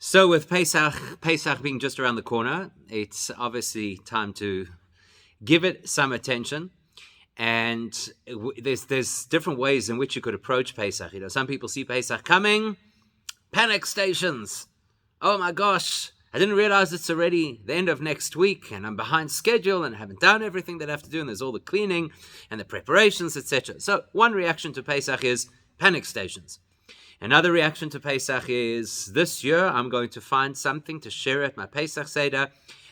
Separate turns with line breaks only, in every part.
So with Pesach being just around the corner, it's obviously time to give it some attention. And there's different ways in which you could approach Pesach. Some people see Pesach coming, panic stations. Oh my gosh, I didn't realize it's already the end of next week and I'm behind schedule and haven't done everything that I have to do, and there's all the cleaning and the preparations, etc. So one reaction to Pesach is panic stations. Another reaction to Pesach is, this year I'm going to find something to share at my Pesach Seder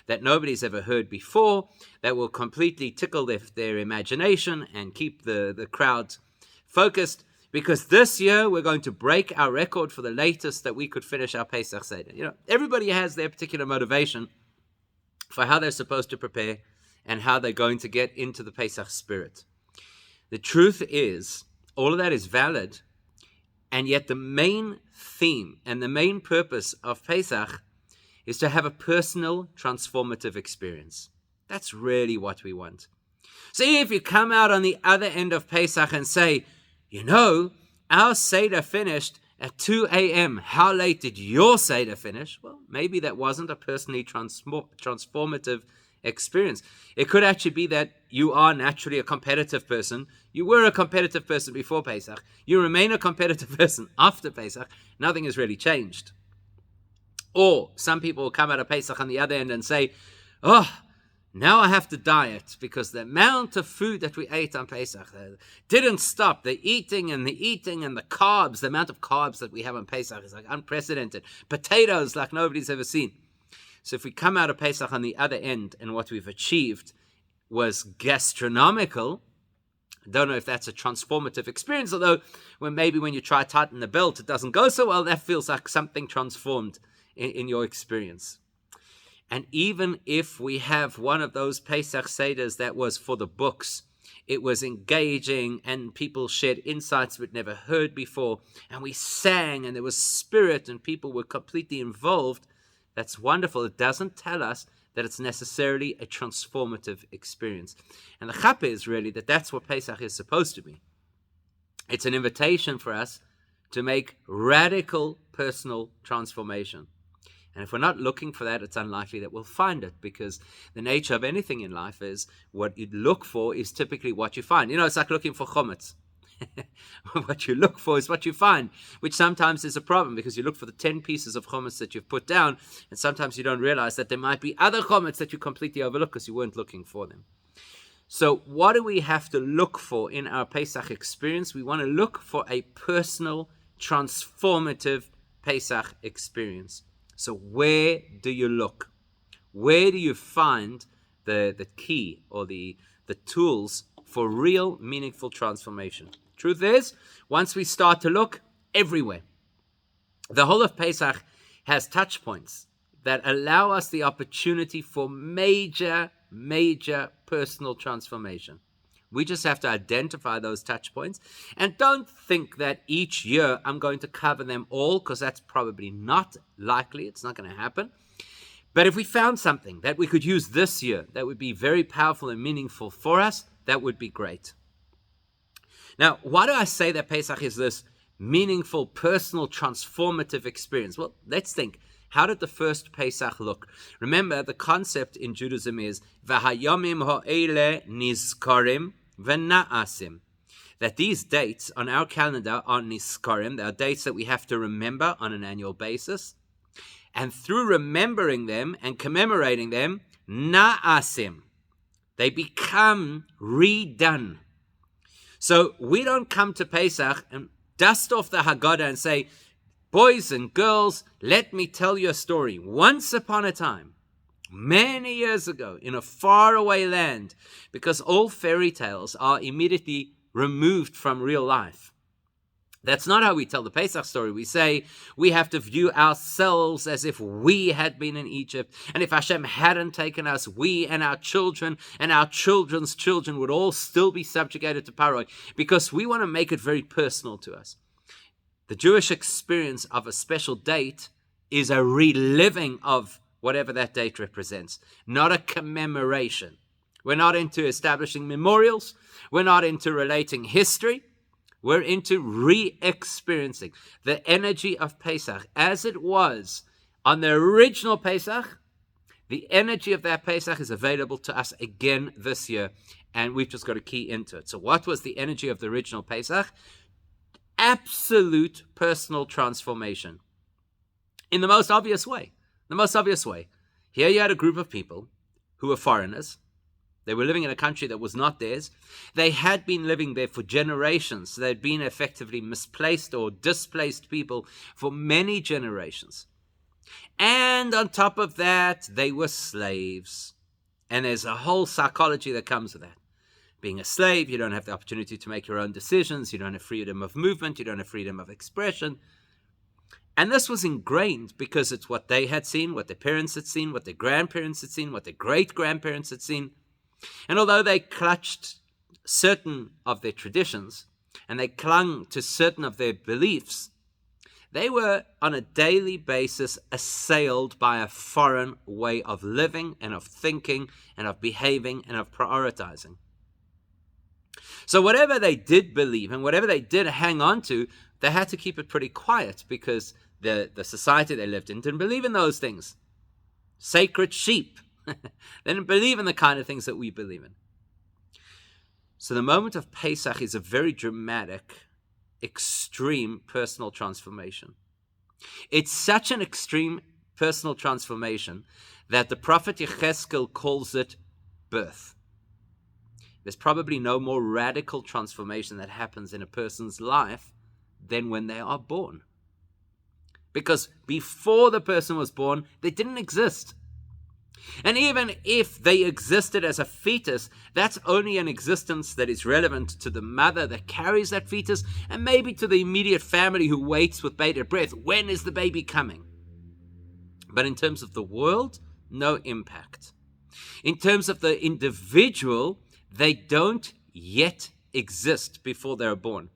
that nobody's ever heard before, that will completely tickle their imagination and keep the crowd focused, because this year we're going to break our record for the latest that we could finish our Pesach Seder. Everybody has their particular motivation for how they're supposed to prepare and how they're going to get into the Pesach spirit. The truth is, all of that is valid, and yet the main theme and the main purpose of Pesach is to have a personal, transformative experience. That's really what we want. See, if you come out on the other end of Pesach and say, our Seder finished at 2 a.m. How late did your Seder finish? Well, maybe that wasn't a personally transformative experience. It could actually be that you are naturally a competitive person. You were a competitive person before Pesach. You remain a competitive person after Pesach. Nothing has really changed. Or some people will come out of Pesach on the other end and say, now I have to diet because the amount of food that we ate on Pesach didn't stop. The eating and the carbs, the amount of carbs that we have on Pesach is like unprecedented. Potatoes like nobody's ever seen. So if we come out of Pesach on the other end and what we've achieved was gastronomical, I don't know if that's a transformative experience, although when you try to tighten the belt, it doesn't go so well. That feels like something transformed in your experience. And even if we have one of those Pesach Seders that was for the books, it was engaging and people shared insights we'd never heard before, and we sang and there was spirit and people were completely involved, that's wonderful. It doesn't tell us that it's necessarily a transformative experience. And the chapa is really that that's what Pesach is supposed to be. It's an invitation for us to make radical personal transformation. And if we're not looking for that, it's unlikely that we'll find it, because the nature of anything in life is what you look for is typically what you find. It's like looking for chometz. What you look for is what you find, which sometimes is a problem, because you look for the 10 pieces of chometz that you've put down, and sometimes you don't realize that there might be other chometz that you completely overlook because you weren't looking for them. So what do we have to look for in our Pesach experience? We want to look for a personal, transformative Pesach experience. So where do you look? Where do you find the key or the tools for real, meaningful transformation? Truth is, once we start to look, everywhere. The whole of Pesach has touch points that allow us the opportunity for major, major personal transformation. We just have to identify those touch points, and don't think that each year I'm going to cover them all, because that's probably not likely. It's not going to happen. But if we found something that we could use this year that would be very powerful and meaningful for us, that would be great. Now, why do I say that Pesach is this meaningful, personal, transformative experience? Well, let's think. How did the first Pesach look? Remember, the concept in Judaism is V'hayomim ho'ele nizkarim v'na'asim. That these dates on our calendar are nizkarim. They are dates that we have to remember on an annual basis. And through remembering them and commemorating them, na'asim, they become redone. So we don't come to Pesach and dust off the Haggadah and say, boys and girls, let me tell you a story. Once upon a time, many years ago, in a faraway land, because all fairy tales are immediately removed from real life. That's not how we tell the Pesach story. We say we have to view ourselves as if we had been in Egypt, and if Hashem hadn't taken us, we and our children and our children's children would all still be subjugated to Paro, because we want to make it very personal to us. The Jewish experience of a special date is a reliving of whatever that date represents, not a commemoration. We're not into establishing memorials. We're not into relating history. We're into re-experiencing the energy of Pesach as it was On the original Pesach, the energy of that Pesach is available to us again this year, and we've just got to key into it. So what was the energy of the original Pesach? Absolute personal transformation. In the most obvious way. The most obvious way. Here you had a group of people who were foreigners. They were living in a country that was not theirs. They had been living there for generations. They'd been effectively misplaced or displaced people for many generations. And on top of that, they were slaves. And there's a whole psychology that comes with that. Being a slave, you don't have the opportunity to make your own decisions. You don't have freedom of movement. You don't have freedom of expression. And this was ingrained because it's what they had seen, what their parents had seen, what their grandparents had seen, what their great-grandparents had seen. And although they clutched certain of their traditions and they clung to certain of their beliefs, they were on a daily basis assailed by a foreign way of living and of thinking and of behaving and of prioritizing. So whatever they did believe and whatever they did hang on to, they had to keep it pretty quiet because the society they lived in didn't believe in those things. Sacred sheep. They didn't believe in the kind of things that we believe in. So the moment of Pesach is a very dramatic, extreme personal transformation. It's such an extreme personal transformation that the prophet Yecheskel calls it birth. There's probably no more radical transformation that happens in a person's life than when they are born. Because before the person was born, they didn't exist. And even if they existed as a fetus, that's only an existence that is relevant to the mother that carries that fetus and maybe to the immediate family who waits with bated breath. When is the baby coming? But in terms of the world, no impact. In terms of the individual, they don't yet exist before they're born.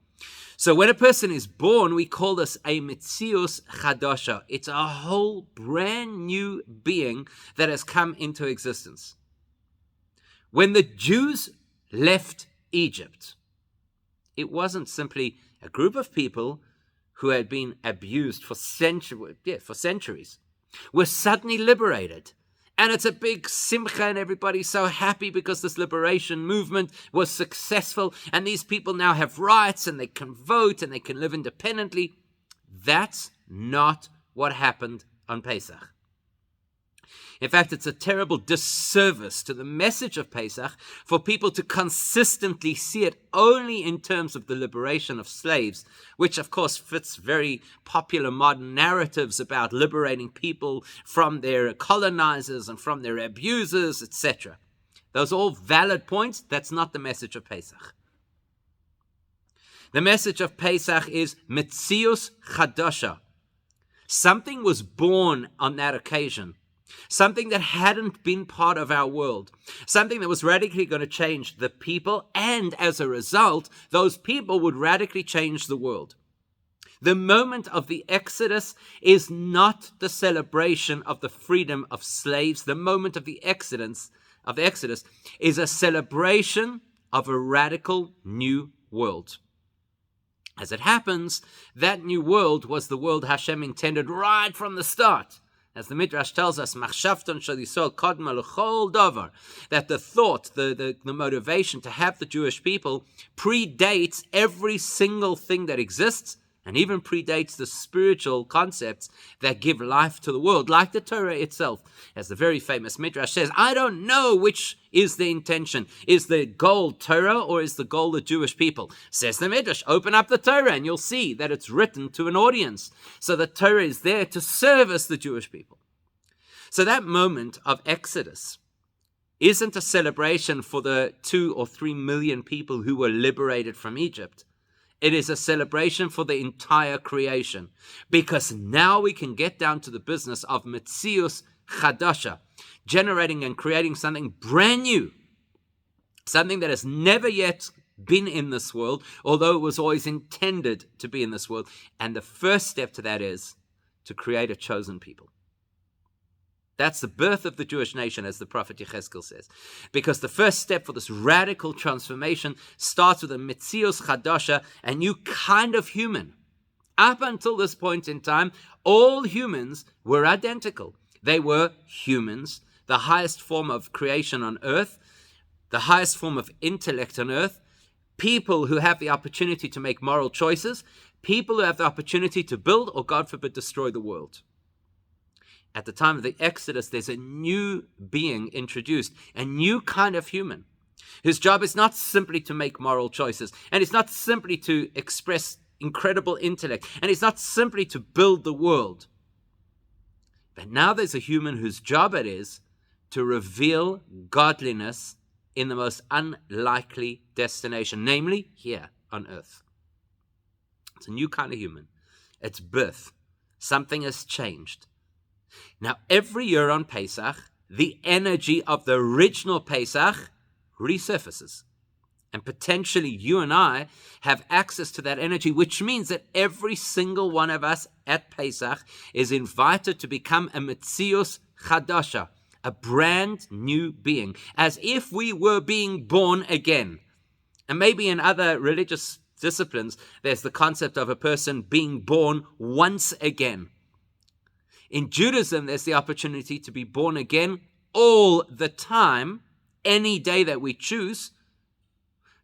So when a person is born, we call this a Metzius Chadasha. It's a whole brand new being that has come into existence. When the Jews left Egypt, it wasn't simply a group of people who had been abused for centuries, were suddenly liberated. And it's a big simcha and everybody's so happy because this liberation movement was successful and these people now have rights and they can vote and they can live independently. That's not what happened on Pesach. In fact, it's a terrible disservice to the message of Pesach for people to consistently see it only in terms of the liberation of slaves, which of course fits very popular modern narratives about liberating people from their colonizers and from their abusers, etc. Those are all valid points. That's not the message of Pesach. The message of Pesach is Metzius Chadasha. Something was born on that occasion. Something that hadn't been part of our world. Something that was radically going to change the people, and as a result, those people would radically change the world. The moment of the Exodus is not the celebration of the freedom of slaves. The moment of the Exodus is a celebration of a radical new world. As it happens, that new world was the world Hashem intended right from the start. As the Midrash tells us, that the thought, the motivation to have the Jewish people predates every single thing that exists and even predates the spiritual concepts that give life to the world, like the Torah itself. As the very famous Midrash says, I don't know which is the intention. Is the goal Torah or is the goal the Jewish people? Says the Midrash, open up the Torah and you'll see that it's written to an audience. So the Torah is there to service the Jewish people. So that moment of Exodus isn't a celebration for the 2 or 3 million people who were liberated from Egypt. It is a celebration for the entire creation, because now we can get down to the business of Metzius Chadasha, generating and creating something brand new, something that has never yet been in this world, although it was always intended to be in this world. And the first step to that is to create a chosen people. That's the birth of the Jewish nation, as the prophet Yecheskel says. Because the first step for this radical transformation starts with a Metzius Chadasha, a new kind of human, Up until this point in time, all humans were identical. They were humans, the highest form of creation on earth, the highest form of intellect on earth, people who have the opportunity to make moral choices, people who have the opportunity to build or, God forbid, destroy the world. At the time of the Exodus, there's a new being introduced, a new kind of human, whose job is not simply to make moral choices, and it's not simply to express incredible intellect, and it's not simply to build the world. But now there's a human whose job it is to reveal godliness in the most unlikely destination, namely here on earth. It's a new kind of human. It's birth. Something has changed. Now, every year on Pesach, the energy of the original Pesach resurfaces. And potentially you and I have access to that energy, which means that every single one of us at Pesach is invited to become a Metzius Chadasha, a brand new being, as if we were being born again. And maybe in other religious disciplines, there's the concept of a person being born once again. In Judaism, there's the opportunity to be born again all the time, any day that we choose,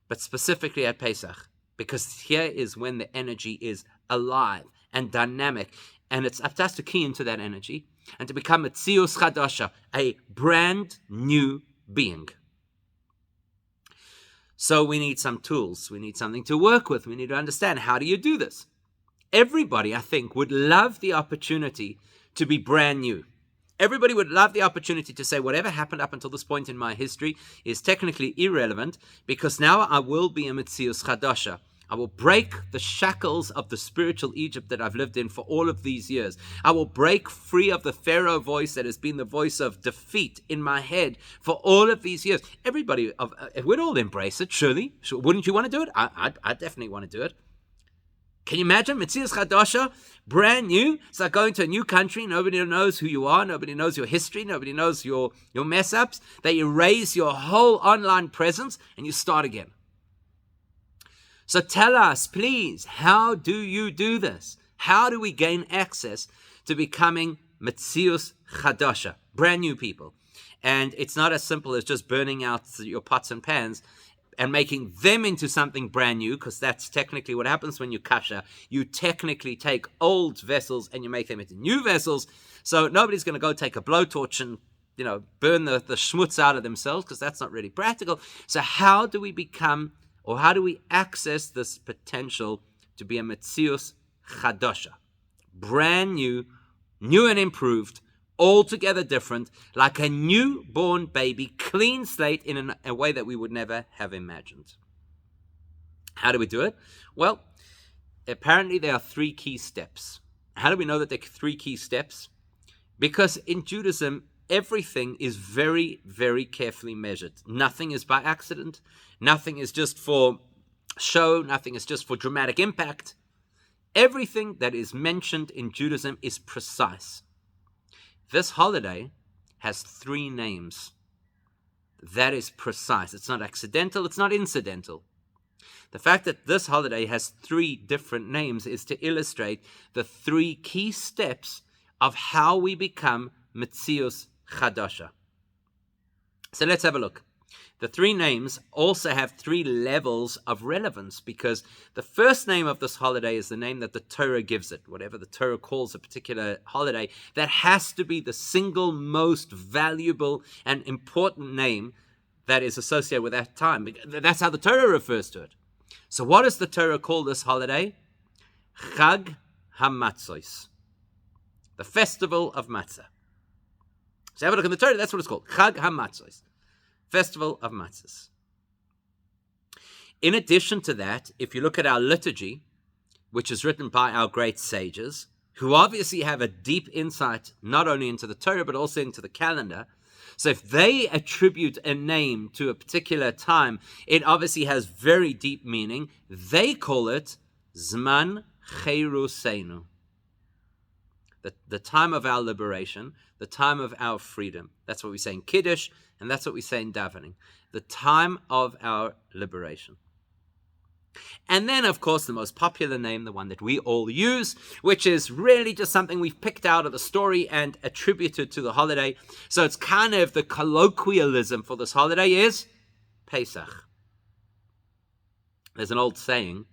but specifically at Pesach, because here is when the energy is alive and dynamic, and it's up to us to key into that energy and to become a Tzius Chadasha, a brand new being. So we need some tools. We need something to work with. We need to understand, how do you do this? Everybody, I think, would love the opportunity to be brand new. Everybody would love the opportunity to say, whatever happened up until this point in my history is technically irrelevant, because now I will be a Metzius Chadasha. I will break the shackles of the spiritual Egypt that I've lived in for all of these years. I will break free of the Pharaoh voice that has been the voice of defeat in my head for all of these years. Everybody, we'd all embrace it, surely. Wouldn't you want to do it? I definitely want to do it. Can you imagine? Metzius Chadasha, brand new. It's like going to a new country. Nobody knows who you are. Nobody knows your history. Nobody knows your mess-ups. They erase your whole online presence and you start again. So tell us, please, how do you do this? How do we gain access to becoming Metzius Chadasha, brand new people? And it's not as simple as just burning out your pots and pans and making them into something brand new, because that's technically what happens when you kasher. You technically take old vessels and you make them into new vessels. So nobody's going to go take a blowtorch and, burn the schmutz out of themselves, because that's not really practical. So how do we become, or how do we access this potential to be a Metzius Chadasha? Brand new, new and improved, altogether different, like a newborn baby, clean slate in a way that we would never have imagined. How do we do it? Well, apparently there are 3 key steps. How do we know that there are 3 key steps? Because in Judaism, everything is very, very carefully measured. Nothing is by accident. Nothing is just for show. Nothing is just for dramatic impact. Everything that is mentioned in Judaism is precise. This holiday has 3 names. That is precise. It's not accidental. It's not incidental. The fact that this holiday has 3 different names is to illustrate the 3 key steps of how we become Metzius Chadasha. So let's have a look. The 3 names also have 3 levels of relevance, because the first name of this holiday is the name that the Torah gives it. Whatever the Torah calls a particular holiday, that has to be the single most valuable and important name that is associated with that time. That's how the Torah refers to it. So what does the Torah call this holiday? Chag HaMatzos, the festival of matzah. So have a look in the Torah, that's what it's called. Chag HaMatzos, Festival of Matzahs. In addition to that, if you look at our liturgy, which is written by our great sages, who obviously have a deep insight not only into the Torah, but also into the calendar. So if they attribute a name to a particular time, it obviously has very deep meaning. They call it Zman Cheruseinu, the time of our liberation, the time of our freedom. That's what we say in Kiddush, and that's what we say in davening. The time of our liberation. And then, of course, the most popular name, the one that we all use, which is really just something we've picked out of the story and attributed to the holiday. So it's kind of the colloquialism for this holiday is Pesach. There's an old saying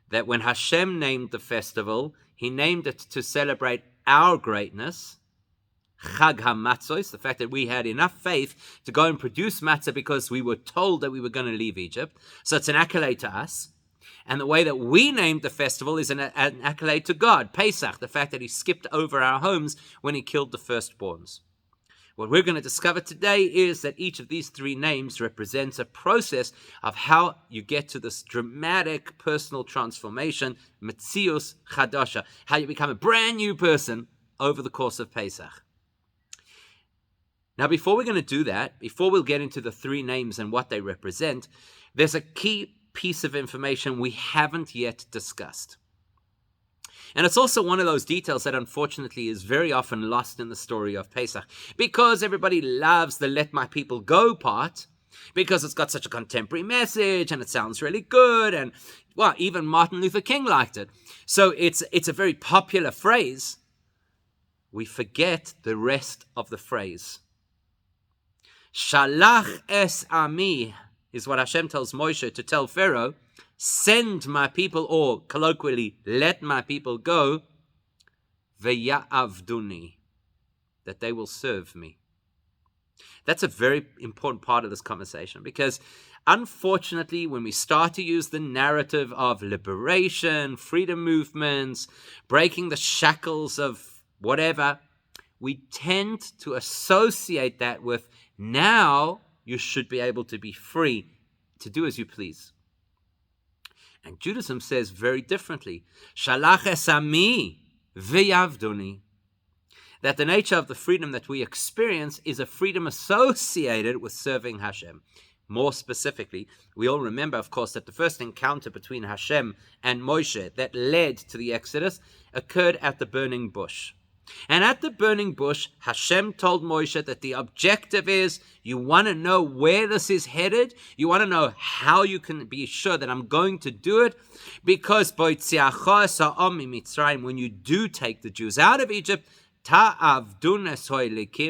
that when Hashem named the festival, he named it to celebrate our greatness, Chag HaMatzos, the fact that we had enough faith to go and produce matzah because we were told that we were going to leave Egypt. So it's an accolade to us. And the way that we named the festival is an accolade to God, Pesach, the fact that he skipped over our homes when he killed the firstborns. What we're going to discover today is that each of these three names represents a process of how you get to this dramatic personal transformation, Metzius Chadasha, how you become a brand new person over the course of Pesach. Now, before we're going to do that, before we'll get into the three names and what they represent, there's a key piece of information we haven't yet discussed. And it's also one of those details that unfortunately is very often lost in the story of Pesach, because everybody loves the let my people go part, because it's got such a contemporary message and it sounds really good, and well, even Martin Luther King liked it. So it's a very popular phrase. We forget the rest of the phrase. Shalach es ami is what Hashem tells Moshe to tell Pharaoh, send my people, or colloquially, let my people go, ve'ya'avduni, that they will serve me. That's a very important part of this conversation, because unfortunately, when we start to use the narrative of liberation, freedom movements, breaking the shackles of whatever, we tend to associate that with now you should be able to be free to do as you please. And Judaism says very differently, Shalach es ami ve'yavduni, that the nature of the freedom that we experience is a freedom associated with serving Hashem. More specifically, we all remember, of course, that the first encounter between Hashem and Moshe that led to the Exodus occurred at the burning bush. And at the burning bush, Hashem told Moshe that the objective is, you want to know where this is headed? You want to know how you can be sure that I'm going to do it? Because when you do take the Jews out of Egypt,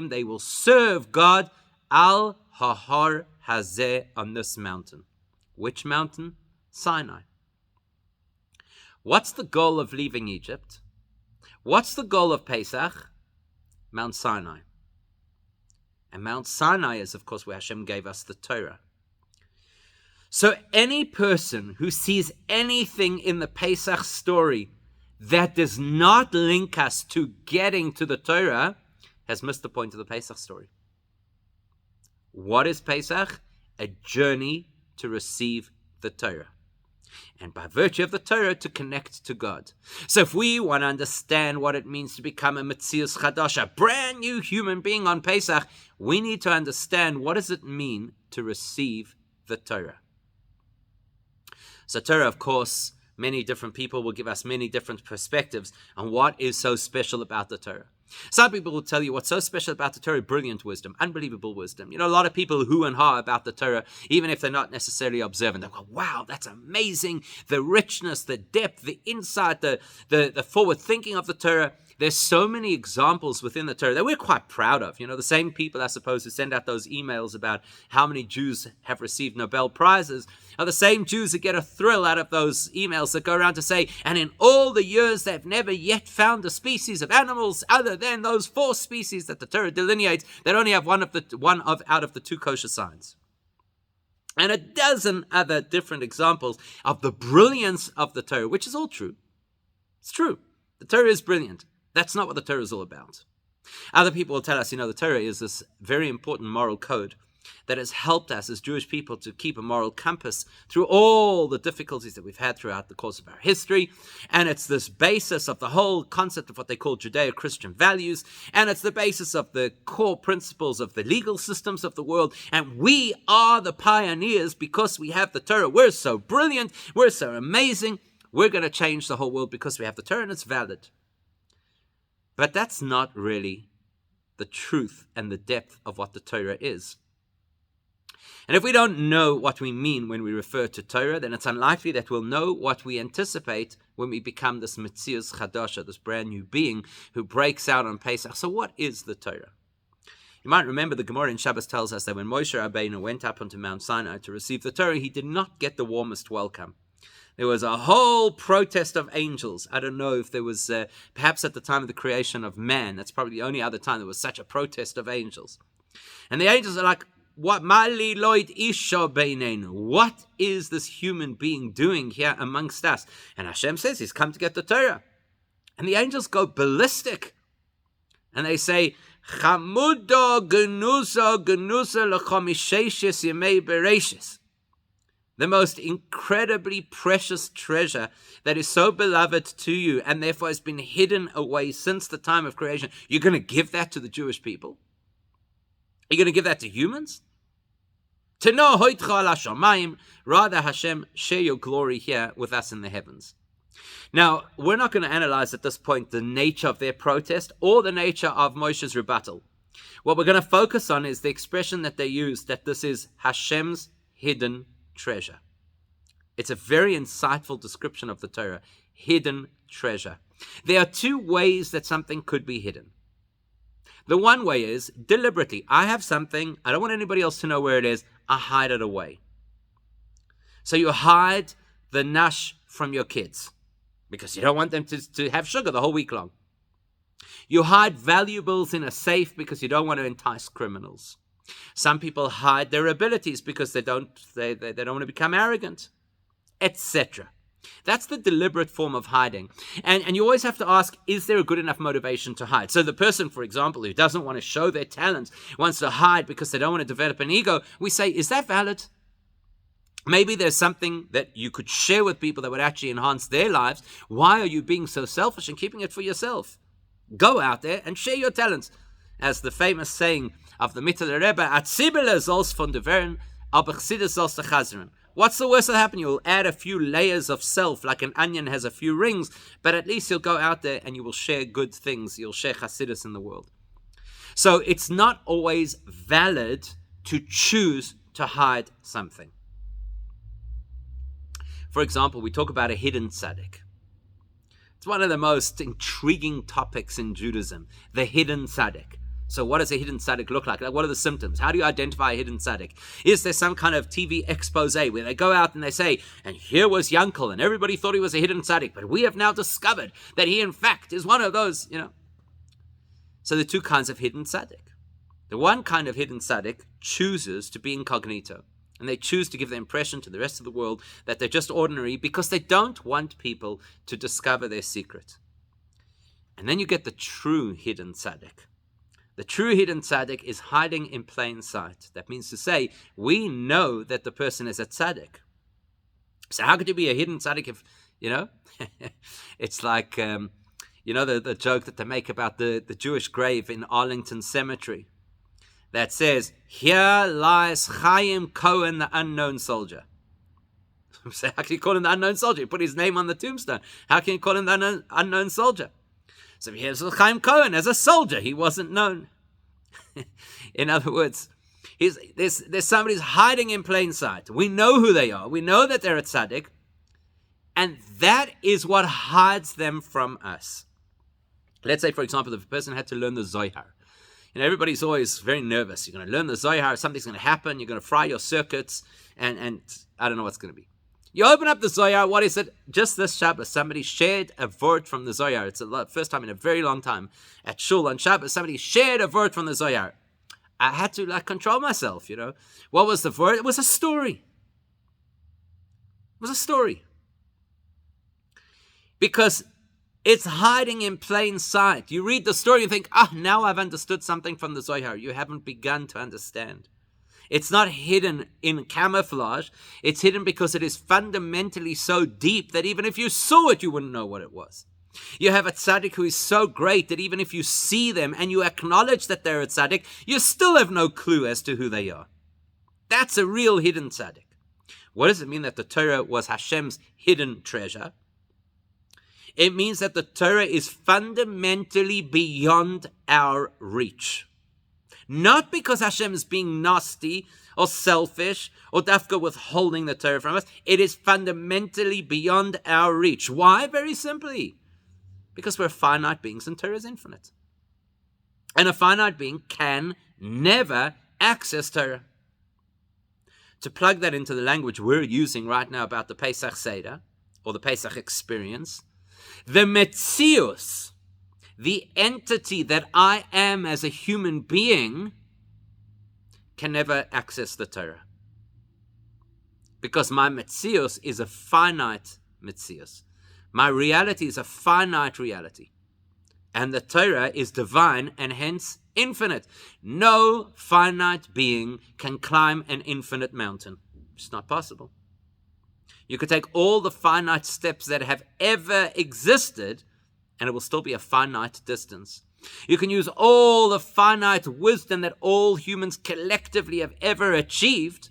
they will serve God al hahar hazeh, on this mountain. Which mountain? Sinai. What's the goal of leaving Egypt? What's the goal of Pesach? Mount Sinai. And Mount Sinai is, of course, where Hashem gave us the Torah. So any person who sees anything in the Pesach story that does not link us to getting to the Torah has missed the point of the Pesach story. What is Pesach? A journey to receive the Torah. And by virtue of the Torah, to connect to God. So if we want to understand what it means to become a Metzius Chadash, a brand new human being on Pesach, we need to understand what does it mean to receive the Torah. So Torah, of course, many different people will give us many different perspectives on what is so special about the Torah. Some people will tell you what's so special about the Torah, brilliant wisdom, unbelievable wisdom. You know, a lot of people hoo and ha about the Torah, even if they're not necessarily observant. They go, wow, that's amazing. The richness, the depth, the insight, the forward thinking of the Torah. There's so many examples within the Torah that we're quite proud of. You know, the same people, I suppose, who send out those emails about how many Jews have received Nobel Prizes are the same Jews that get a thrill out of those emails that go around to say, and in all the years they've never yet found a species of animals other than those 4 species that the Torah delineates that only have one out of the 2 kosher signs. And a dozen other different examples of the brilliance of the Torah, which is all true. It's true. The Torah is brilliant. That's not what the Torah is all about. Other people will tell us, the Torah is this very important moral code that has helped us as Jewish people to keep a moral compass through all the difficulties that we've had throughout the course of our history. And it's this basis of the whole concept of what they call Judeo-Christian values. And it's the basis of the core principles of the legal systems of the world. And we are the pioneers because we have the Torah. We're so brilliant. We're so amazing. We're going to change the whole world because we have the Torah and it's valid. But that's not really the truth and the depth of what the Torah is. And if we don't know what we mean when we refer to Torah, then it's unlikely that we'll know what we anticipate when we become this Metzius Chadasha, this brand new being who breaks out on Pesach. So what is the Torah? You might remember the Gemara in Shabbos tells us that when Moshe Rabbeinu went up onto Mount Sinai to receive the Torah, he did not get the warmest welcome. There was a whole protest of angels. I don't know if there was, perhaps at the time of the creation of man, that's probably the only other time there was such a protest of angels. And the angels are like, what Mali Lloyd Isha Beinenu? What is this human being doing here amongst us? And Hashem says he's come to get the Torah. And the angels go ballistic. And they say, Chamuda Genusa Genusa Lachomisheshis Yemei Bereshis. The most incredibly precious treasure that is so beloved to you and therefore has been hidden away since the time of creation. You're going to give that to the Jewish people? Are you going to give that to humans? To know hoitcha ala shamayim, rather Hashem, share your glory here with us in the heavens. Now, we're not going to analyze at this point the nature of their protest or the nature of Moshe's rebuttal. What we're going to focus on is the expression that they use, that this is Hashem's hidden treasure. It's a very insightful description of the Torah, hidden treasure. There are two ways that something could be hidden. The one way is deliberately. I have something, I don't want anybody else to know where it is, I hide it away. So you hide the nash from your kids because you don't want them to have sugar the whole week long. You hide valuables in a safe because you don't want to entice criminals. Some people hide their abilities because they don't want to become arrogant, etc. That's the deliberate form of hiding. And you always have to ask, is there a good enough motivation to hide? So the person, for example, who doesn't want to show their talents, wants to hide because they don't want to develop an ego, we say, is that valid? Maybe there's something that you could share with people that would actually enhance their lives. Why are you being so selfish and keeping it for yourself? Go out there and share your talents. As the famous saying of the Mittler Rebbe, Atzibele soll's von der Wern, aber Chassidus soll's der Chazren. What's the worst that'll happen? You'll add a few layers of self, like an onion has a few rings, but at least you'll go out there and you will share good things. You'll share Chassidus in the world. So it's not always valid to choose to hide something. For example, we talk about a hidden tzaddik. It's one of the most intriguing topics in Judaism, the hidden tzaddik. So what does a hidden tzaddik look like? What are the symptoms? How do you identify a hidden tzaddik? Is there some kind of TV expose where they go out and they say, and here was Yankel, and everybody thought he was a hidden tzaddik, but we have now discovered that he in fact is one of those, So there are two kinds of hidden tzaddik. The one kind of hidden tzaddik chooses to be incognito, and they choose to give the impression to the rest of the world that they're just ordinary because they don't want people to discover their secret. And then you get the true hidden tzaddik. The true hidden tzaddik is hiding in plain sight. That means to say, we know that the person is a tzaddik. So how could you be a hidden tzaddik if, It's like, the joke that they make about the Jewish grave in Arlington Cemetery that says, here lies Chaim Cohen, the unknown soldier. So how can you call him the unknown soldier? You put his name on the tombstone. How can you call him the unknown soldier? So here's Chaim Cohen as a soldier. He wasn't known. In other words, there's somebody who's hiding in plain sight. We know who they are. We know that they're a tzaddik. And that is what hides them from us. Let's say, for example, if a person had to learn the Zohar. Everybody's always very nervous. You're going to learn the Zohar. Something's going to happen. You're going to fry your circuits. And I don't know what's going to be. You open up the Zohar, what is it? Just this Shabbos, somebody shared a word from the Zohar. It's the first time in a very long time. At Shul on Shabbos, somebody shared a word from the Zohar. I had to control myself, What was the word? It was a story. It was a story. Because it's hiding in plain sight. You read the story and think, now I've understood something from the Zohar. You haven't begun to understand. It's not hidden in camouflage. It's hidden because it is fundamentally so deep that even if you saw it, you wouldn't know what it was. You have a tzaddik who is so great that even if you see them and you acknowledge that they're a tzaddik, you still have no clue as to who they are. That's a real hidden tzaddik. What does it mean that the Torah was Hashem's hidden treasure? It means that the Torah is fundamentally beyond our reach. Not because Hashem is being nasty or selfish or dafka withholding the Torah from us. It is fundamentally beyond our reach. Why? Very simply. Because we're finite beings and Torah is infinite. And a finite being can never access Torah. To plug that into the language we're using right now about the Pesach Seder, or the Pesach experience, the Metzius, the entity that I am as a human being, can never access the Torah. Because my Metzius is a finite Metzius. My reality is a finite reality. And the Torah is divine and hence infinite. No finite being can climb an infinite mountain. It's not possible. You could take all the finite steps that have ever existed, and it will still be a finite distance. You can use all the finite wisdom that all humans collectively have ever achieved,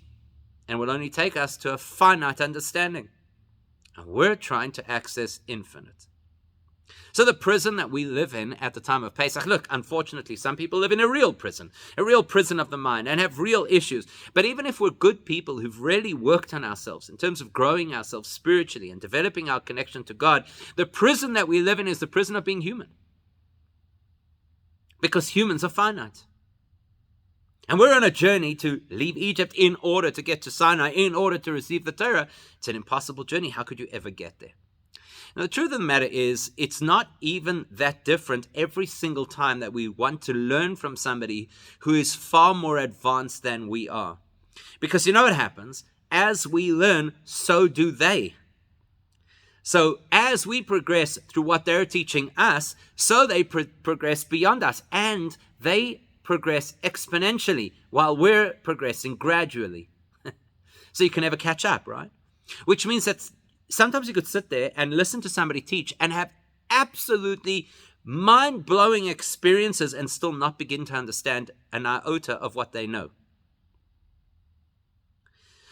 and it will only take us to a finite understanding. And we're trying to access infinite. So the prison that we live in at the time of Pesach, look, unfortunately, some people live in a real prison of the mind, and have real issues. But even if we're good people who've really worked on ourselves in terms of growing ourselves spiritually and developing our connection to God, the prison that we live in is the prison of being human. Because humans are finite. And we're on a journey to leave Egypt in order to get to Sinai, in order to receive the Torah. It's an impossible journey. How could you ever get there? Now, the truth of the matter is, it's not even that different every single time that we want to learn from somebody who is far more advanced than we are. Because you know what happens? As we learn, so do they. So as we progress through what they're teaching us, so they progress beyond us. And they progress exponentially while we're progressing gradually. So you can never catch up, right? Which means that sometimes you could sit there and listen to somebody teach and have absolutely mind-blowing experiences and still not begin to understand an iota of what they know.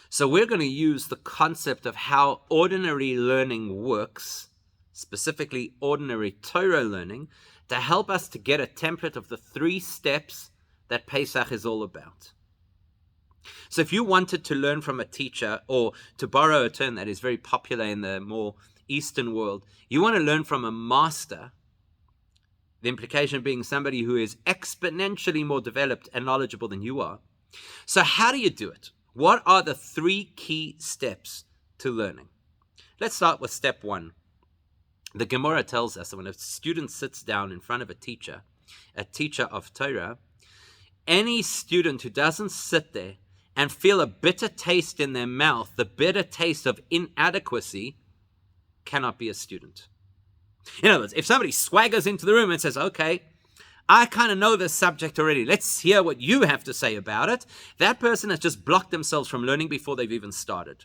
So we're going to use the concept of how ordinary learning works, specifically ordinary Torah learning, to help us to get a template of the 3 steps that Pesach is all about. So if you wanted to learn from a teacher, or to borrow a term that is very popular in the more Eastern world, you want to learn from a master, the implication being somebody who is exponentially more developed and knowledgeable than you are. So how do you do it? What are the 3 key steps to learning? Let's start with step 1. The Gemara tells us that when a student sits down in front of a teacher of Torah, any student who doesn't sit there and feel a bitter taste in their mouth, the bitter taste of inadequacy, cannot be a student. In other words, if somebody swaggers into the room and says, okay, I kind of know this subject already, let's hear what you have to say about it, that person has just blocked themselves from learning before they've even started.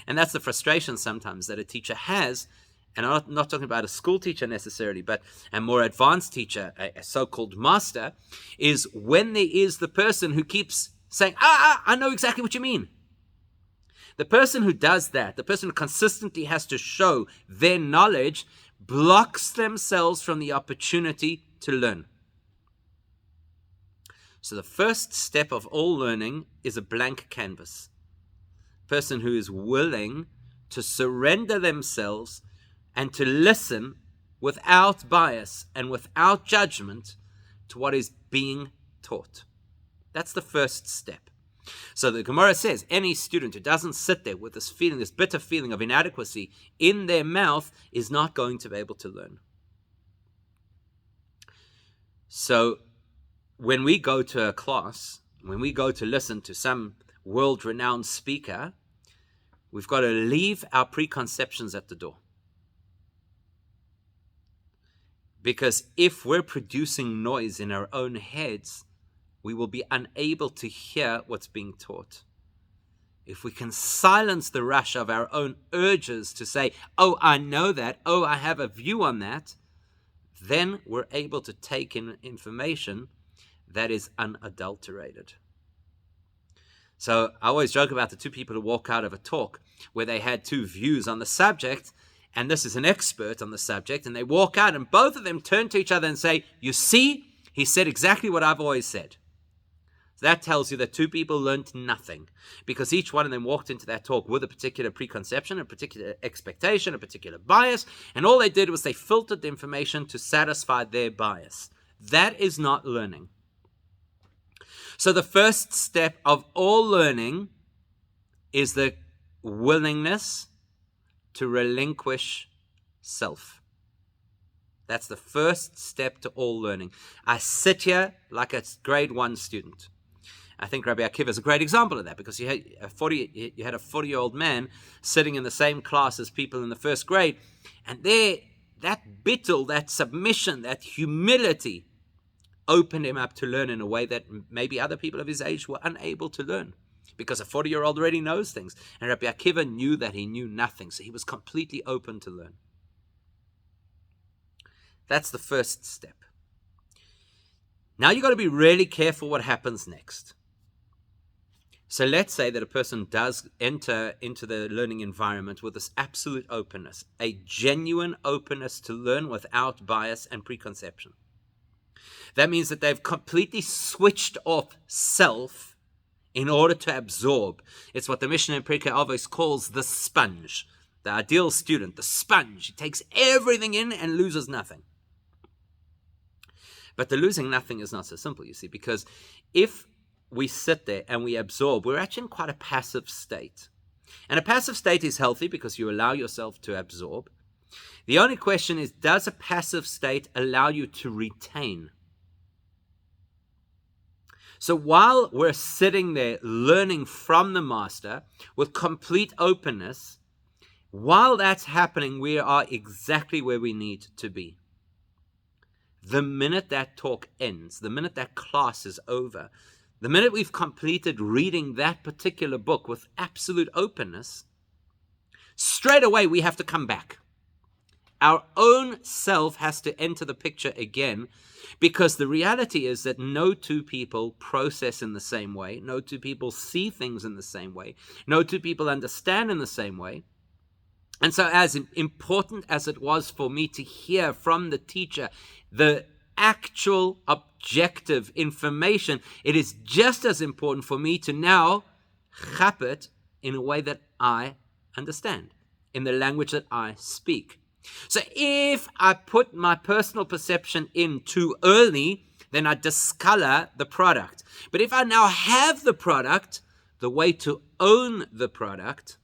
And that's the frustration sometimes that a teacher has. And I'm not talking about a school teacher necessarily, but a more advanced teacher, a so-called master, is when there is the person who keeps saying, I know exactly what you mean. The person who does that, the person who consistently has to show their knowledge, blocks themselves from the opportunity to learn. So the first step of all learning is a blank canvas. A person who is willing to surrender themselves and to listen without bias and without judgment to what is being taught. That's the first step. So the Gemara says, any student who doesn't sit there with this feeling, this bitter feeling of inadequacy in their mouth, is not going to be able to learn. So when we go to a class, when we go to listen to some world-renowned speaker, we've got to leave our preconceptions at the door. Because if we're producing noise in our own heads, we will be unable to hear what's being taught. If we can silence the rush of our own urges to say, oh, I know that, oh, I have a view on that, then we're able to take in information that is unadulterated. So I always joke about the 2 people who walk out of a talk where they had 2 views on the subject, and this is an expert on the subject, and they walk out and both of them turn to each other and say, you see, He said exactly what I've always said. That tells you that two people learned nothing, because each one of them walked into that talk with a particular preconception, a particular expectation, a particular bias, and all they did was they filtered the information to satisfy their bias. That is not learning. So the first step of all learning is the willingness to relinquish self. That's the first step to all learning. I sit here like a grade 1 student. I think Rabbi Akiva is a great example of that, because you had a 40-year-old man sitting in the same class as people in the first grade, and there, that bittul, that submission, that humility opened him up to learn in a way that maybe other people of his age were unable to learn, because a 40-year-old already knows things, and Rabbi Akiva knew that he knew nothing, so he was completely open to learn. That's the first step. Now you've got to be really careful what happens next. So let's say that a person does enter into the learning environment with this absolute openness, a genuine openness to learn without bias and preconception. That means that they've completely switched off self in order to absorb. It's what the Mishnah in Pirkei Avos calls the sponge. The ideal student, the sponge. He takes everything in and loses nothing. But the losing nothing is not so simple, you see, because if we sit there and we absorb, we're actually in quite a passive state. And a passive state is healthy because you allow yourself to absorb. The only question is, does a passive state allow you to retain? So while we're sitting there learning from the master with complete openness, while that's happening, we are exactly where we need to be. The minute that talk ends, the minute that class is over, the minute we've completed reading that particular book with absolute openness, straight away we have to come back. Our own self has to enter the picture again, because the reality is that no two people process in the same way, no two people see things in the same way, no two people understand in the same way. And so as important as it was for me to hear from the teacher the actual objective information, it is just as important for me to now chap it in a way that I understand, in the language that I speak. So if I put my personal perception in too early, then I discolor the product. But if I now have the product, the way to own the product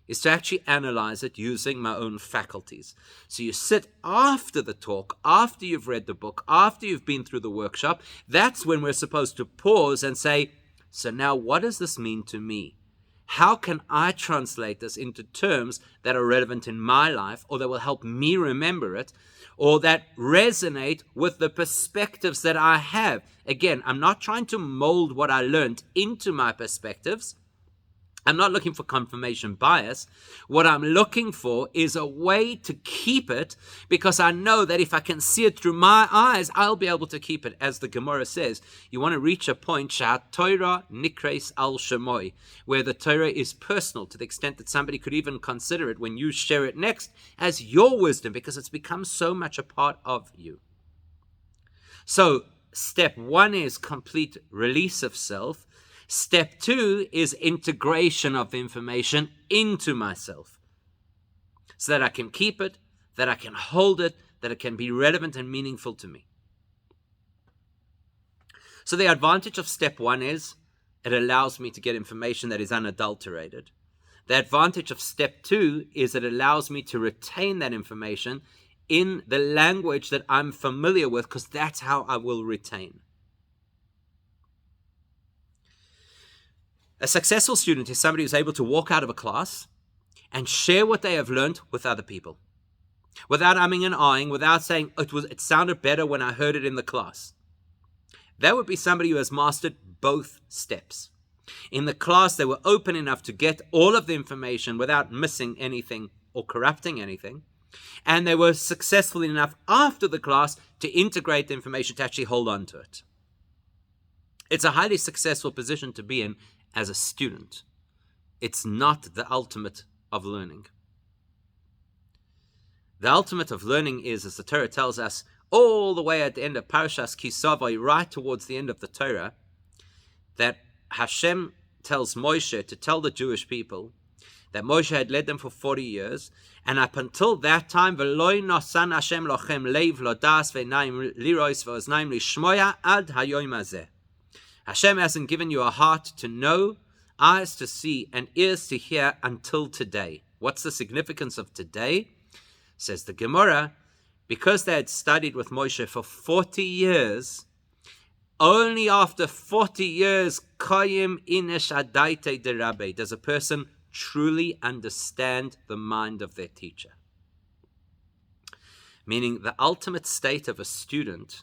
is to actually analyze it using my own faculties. So you sit after the talk, after you've read the book, after you've been through the workshop. That's when we're supposed to pause and say, so now what does this mean to me? How can I translate this into terms that are relevant in my life, or that will help me remember it, or that resonate with the perspectives that I have? Again, I'm not trying to mold what I learned into my perspectives. I'm not looking for confirmation bias. What I'm looking for is a way to keep it, because I know that if I can see it through my eyes, I'll be able to keep it. As the Gemara says, you want to reach a point, Sha'at Torah nikres al shemoi, where the Torah is personal, to the extent that somebody could even consider it when you share it next as your wisdom, because it's become so much a part of you. So step 1 is complete release of self. Step 2 is integration of the information into myself, so that I can keep it, that I can hold it, that it can be relevant and meaningful to me. So the advantage of step 1 is it allows me to get information that is unadulterated. The advantage of step 2 is it allows me to retain that information in the language that I'm familiar with, because that's how I will retain. A successful student is somebody who's able to walk out of a class and share what they have learned with other people, without umming and ahhing, without saying, it sounded better when I heard it in the class. That would be somebody who has mastered both steps. In the class, they were open enough to get all of the information without missing anything or corrupting anything. And they were successful enough after the class to integrate the information, to actually hold on to it. It's a highly successful position to be in as a student. It's not the ultimate of learning. The ultimate of learning is, as the Torah tells us, all the way at the end of Parashas Kisavai, right towards the end of the Torah, that Hashem tells Moshe to tell the Jewish people that Moshe had led them for 40 years, and up until that time, V'loi nosan Hashem lochem leiv lodas ve'naim lirois ve'oznaim lishmoya ad hayom hazeh. Hashem hasn't given you a heart to know, eyes to see, and ears to hear until today. What's the significance of today? Says the Gemara, because they had studied with Moshe for 40 years, only after 40 years, koyim inesh adaite derabe, does a person truly understand the mind of their teacher. Meaning the ultimate state of a student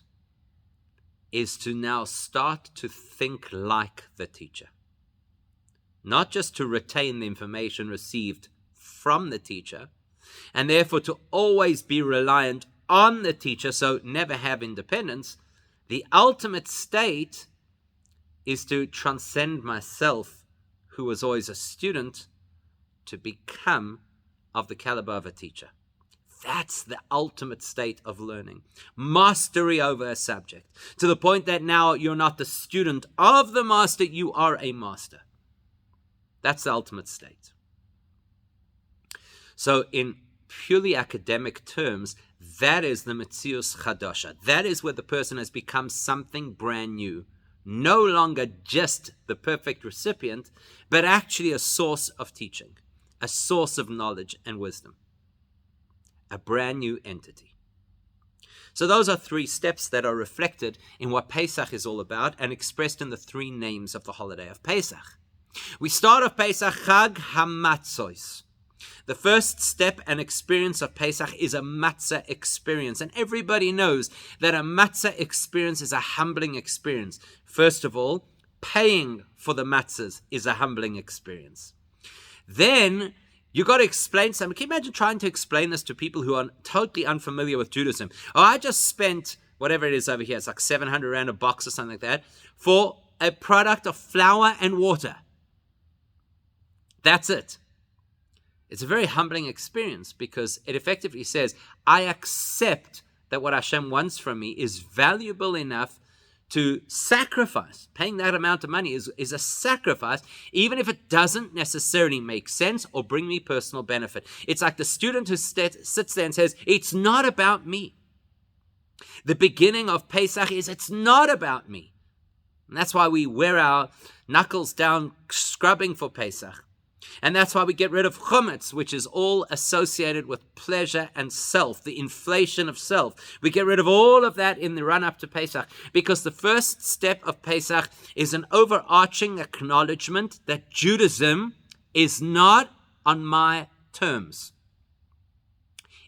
is to now start to think like the teacher. Not just to retain the information received from the teacher, and therefore to always be reliant on the teacher, so never have independence. The ultimate state is to transcend myself, who was always a student, to become of the caliber of a teacher. That's the ultimate state of learning. Mastery over a subject. To the point that now you're not the student of the master, you are a master. That's the ultimate state. So in purely academic terms, that is the Metzius Chadasha. That is where the person has become something brand new. No longer just the perfect recipient, but actually a source of teaching, a source of knowledge and wisdom, a brand new entity. So those are three steps that are reflected in what Pesach is all about and expressed in the three names of the holiday of Pesach. We start off Pesach, Chag HaMatzos. The first step and experience of Pesach is a matzah experience. And everybody knows that a matzah experience is a humbling experience. First of all, paying for the matzahs is a humbling experience. Then you got to explain something. Can you imagine trying to explain this to people who are totally unfamiliar with Judaism? Oh, I just spent whatever it is over here. It's like 700 Rand a box or something like that for a product of flour and water. That's it. It's a very humbling experience because it effectively says, I accept that what Hashem wants from me is valuable enough to sacrifice. Paying that amount of money is a sacrifice, even if it doesn't necessarily make sense or bring me personal benefit. It's like the student who sits there and says, it's not about me. The beginning of Pesach is, it's not about me. And that's why we wear our knuckles down scrubbing for Pesach. And that's why we get rid of chumetz, which is all associated with pleasure and self, the inflation of self. We get rid of all of that in the run-up to Pesach, because the first step of Pesach is an overarching acknowledgement that Judaism is not on my terms.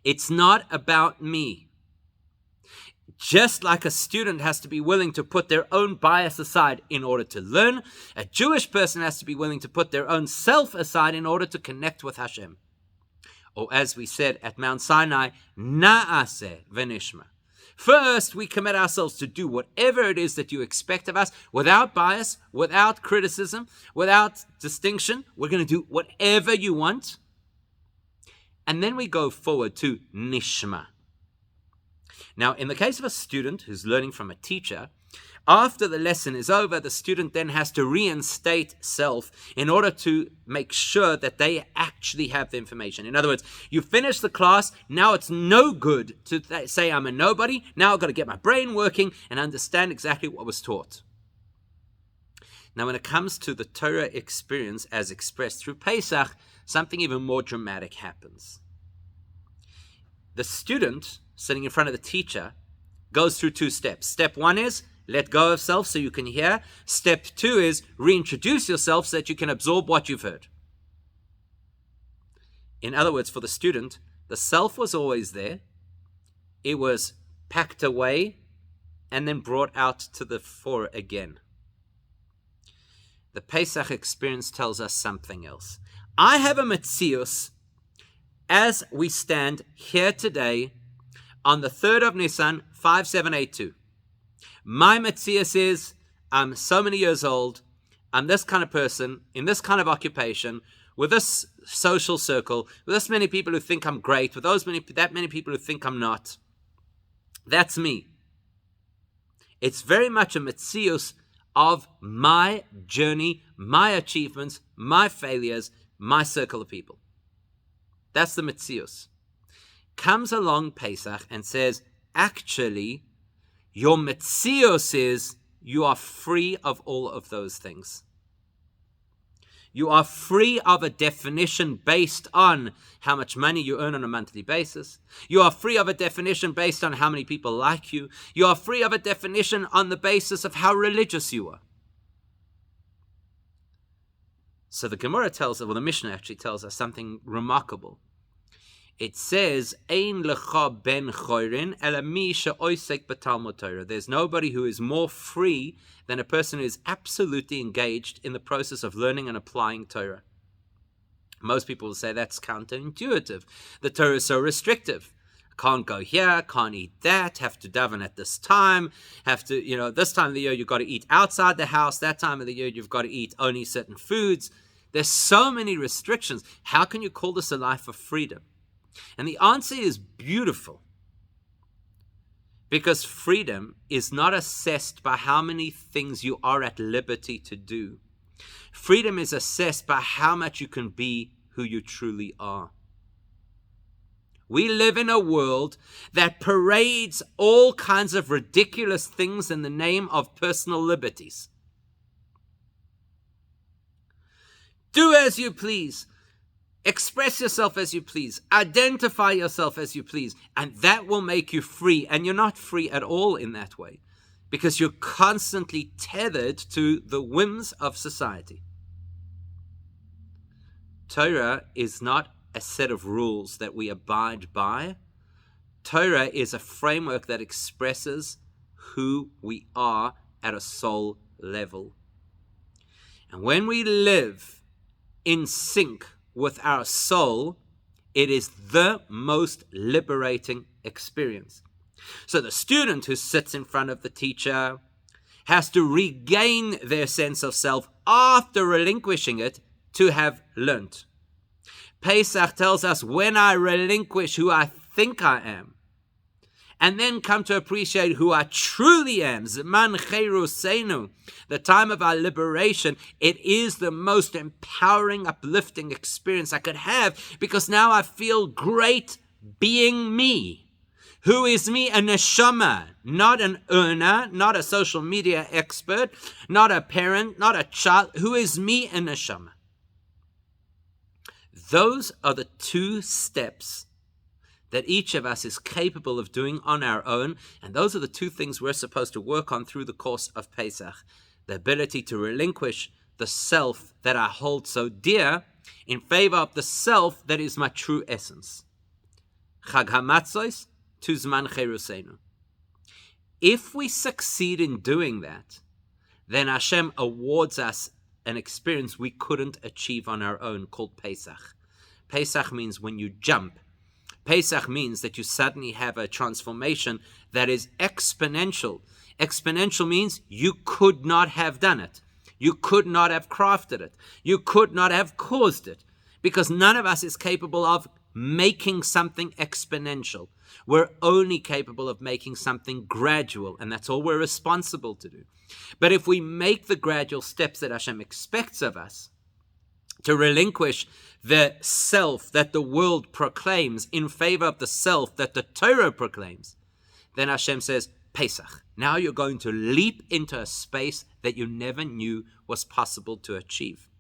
It's not about me. Just like a student has to be willing to put their own bias aside in order to learn, a Jewish person has to be willing to put their own self aside in order to connect with Hashem. Or as we said at Mount Sinai, na'aseh v'nishma. First, we commit ourselves to do whatever it is that you expect of us, without bias, without criticism, without distinction. We're going to do whatever you want. And then we go forward to nishma. Now, in the case of a student who's learning from a teacher, after the lesson is over, the student then has to reinstate self in order to make sure that they actually have the information. In other words, you finish the class, now it's no good to say I'm a nobody. Now I've got to get my brain working and understand exactly what was taught. Now, when it comes to the Torah experience as expressed through Pesach, something even more dramatic happens. The student sitting in front of the teacher goes through two steps. Step one is let go of self so you can hear. Step two is reintroduce yourself so that you can absorb what you've heard. In other words, for the student, the self was always there. It was packed away and then brought out to the fore again. The Pesach experience tells us something else. I have a metzius as we stand here today on the 3rd of Nisan, 5782. My metzius is, I'm so many years old, I'm this kind of person, in this kind of occupation, with this social circle, with this many people who think I'm great, with that many people who think I'm not. That's me. It's very much a metzius of my journey, my achievements, my failures, my circle of people. That's the metzius. Comes along Pesach and says, actually, your metzius is you are free of all of those things. You are free of a definition based on how much money you earn on a monthly basis. You are free of a definition based on how many people like you. You are free of a definition on the basis of how religious you are. So the Gemara tells us, well, the Mishnah actually tells us something remarkable. It says, Ein lecha ben chorin ela mi she'osek b'talmud Torah. There's nobody who is more free than a person who is absolutely engaged in the process of learning and applying Torah. Most people will say that's counterintuitive. The Torah is so restrictive. Can't go here, can't eat that, have to daven at this time, have to, this time of the year you've got to eat outside the house, that time of the year you've got to eat only certain foods. There's so many restrictions. How can you call this a life of freedom? And the answer is beautiful. Because freedom is not assessed by how many things you are at liberty to do. Freedom is assessed by how much you can be who you truly are. We live in a world that parades all kinds of ridiculous things in the name of personal liberties. Do as you please. Express yourself as you please. Identify yourself as you please. And that will make you free. And you're not free at all in that way, because you're constantly tethered to the whims of society. Torah is not a set of rules that we abide by. Torah is a framework that expresses who we are at a soul level. And when we live in sync with our soul, it is the most liberating experience. So the student who sits in front of the teacher has to regain their sense of self after relinquishing it to have learnt. Pesach tells us, when I relinquish who I think I am, and then come to appreciate who I truly am, Zman Cherusenu, the time of our liberation, it is the most empowering, uplifting experience I could have, because now I feel great being me. Who is me? A neshama, not an earner, not a social media expert, not a parent, not a child. Who is me? A neshama. Those are the two steps that each of us is capable of doing on our own, and those are the two things we're supposed to work on through the course of Pesach. The ability to relinquish the self that I hold so dear in favor of the self that is my true essence. Chag HaMatzos to Zman Cherusenu. If we succeed in doing that, then Hashem awards us an experience we couldn't achieve on our own, called Pesach. Pesach means when you jump. Pesach means that you suddenly have a transformation that is exponential. Exponential means you could not have done it. You could not have crafted it. You could not have caused it, because none of us is capable of making something exponential. We're only capable of making something gradual, and that's all we're responsible to do. But if we make the gradual steps that Hashem expects of us, to relinquish the self that the world proclaims in favor of the self that the Torah proclaims, then Hashem says, Pesach, now you're going to leap into a space that you never knew was possible to achieve.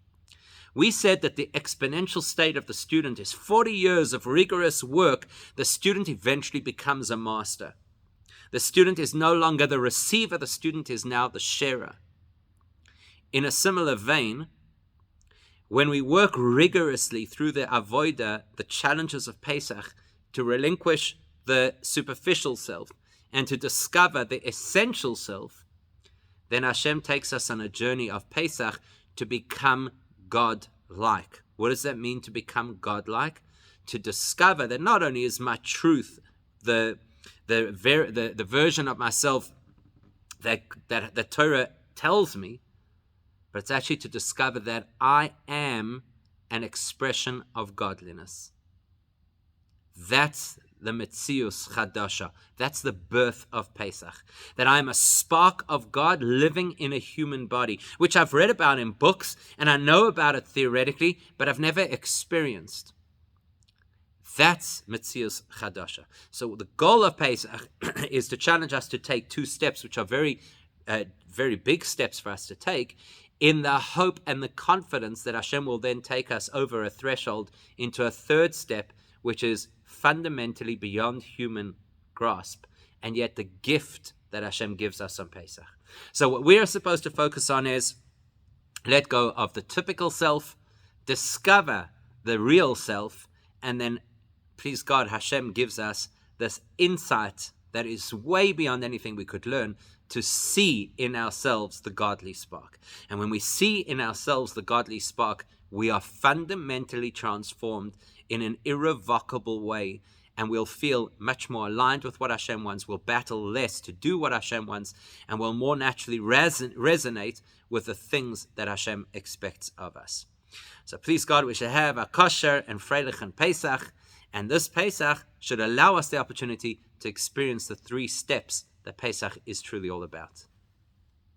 We said that the exponential state of the student is 40 years of rigorous work. The student eventually becomes a master. The student is no longer the receiver, the student is now the sharer. In a similar vein, when we work rigorously through the avodah, the challenges of Pesach, to relinquish the superficial self and to discover the essential self, then Hashem takes us on a journey of Pesach to become God-like. What does that mean, to become God-like? To discover that not only is my truth the version of myself that the Torah tells me, but it's actually to discover that I am an expression of godliness. That's the Metzius Chadasha. That's the birth of Pesach. That I am a spark of God living in a human body, which I've read about in books, and I know about it theoretically, but I've never experienced. That's Metzius Chadasha. So the goal of Pesach is to challenge us to take two steps, which are very big steps for us to take, in the hope and the confidence that Hashem will then take us over a threshold into a third step, which is fundamentally beyond human grasp, and yet the gift that Hashem gives us on Pesach. So what we are supposed to focus on is let go of the typical self, discover the real self, and then, please God, Hashem gives us this insight that is way beyond anything we could learn, to see in ourselves the godly spark. And when we see in ourselves the godly spark, we are fundamentally transformed in an irrevocable way, and we'll feel much more aligned with what Hashem wants. We'll battle less to do what Hashem wants, and we'll more naturally resonate with the things that Hashem expects of us. So please God, we should have a kosher and freilich and Pesach, and this Pesach should allow us the opportunity to experience the three steps that Pesach is truly all about.